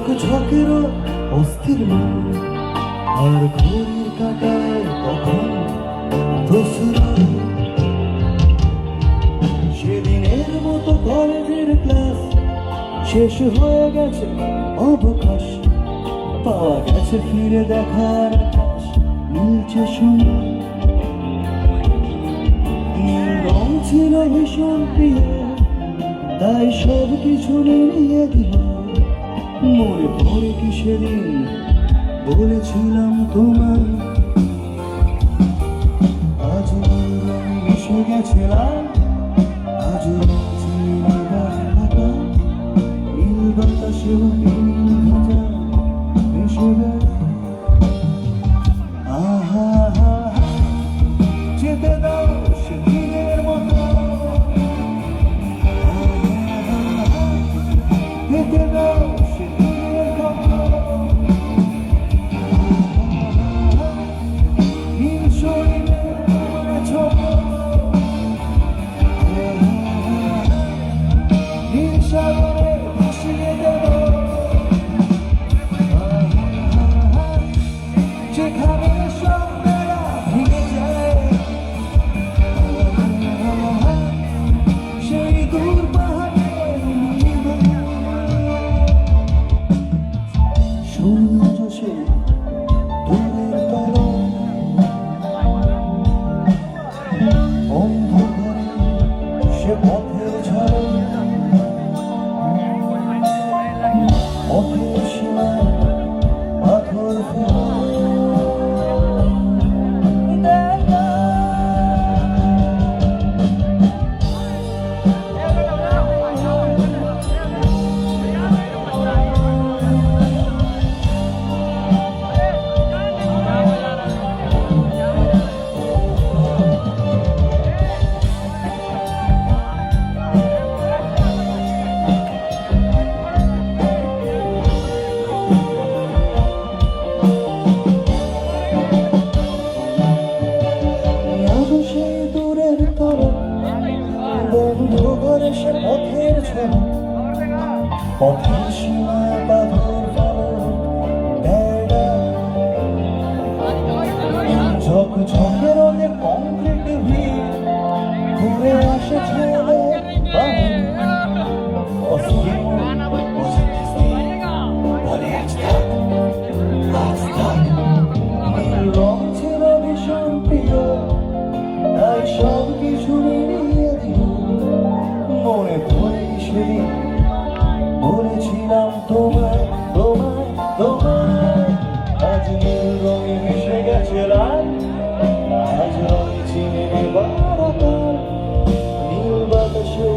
ঝক ঝকের অস্থির মন আর ঘড়ির কাঁটায় তখন দোসরা সেদিনের মতো কলেজের ক্লাস শেষ হয়ে গেছে, অবকাশ পাওয়া গেছে ফিরে দেখার মিলছে সময়। নীল রং ছিল ভীষণ প্রিয়, তাই সব কিছু নিয়ে দিল। মনে পড়ে কি সেদিন বলেছিলাম তোমায়, আজ নীল রং মিশে গেছে লাল, আজ নীল বাতাসেও নীল ভেজা মিশে গেছে। আহা হা যেতে দাও সেদিনের মতো, যেতে দাও সেদিনের মতো। নীল শরীরে ছোট, নীল সাগরে ভাসিয়ে দেব যেখানে স্বপ্নেরা ভেঙে যায়, সেই দূর পাহাড়ের সূর্য সে দূরের তরে, অন্ধকারে সে পথের ঝড়ে, পথের সীমায় পাথর ফেলে। সেই দূরের তরে বন্ধু ঘরে সে পথের ঝড়, পথের সীমায় পাথর ফেলে। ঝক ঝকের রঙে কংক্রিট ভিড় ঘুরে আসে ছেলে বাবু। নীল রং ছিল ভীষণ প্রিয়, তাই সব কিছু নিয়ে দিল। মনে পড়ে সেদিন বলেছিলাম তোমায়, তোমায়, তোমায়। আজ নীল রঙে মিশে গেছে লাল, আজ রঙে চিনে বারাকার নীল বাতাসে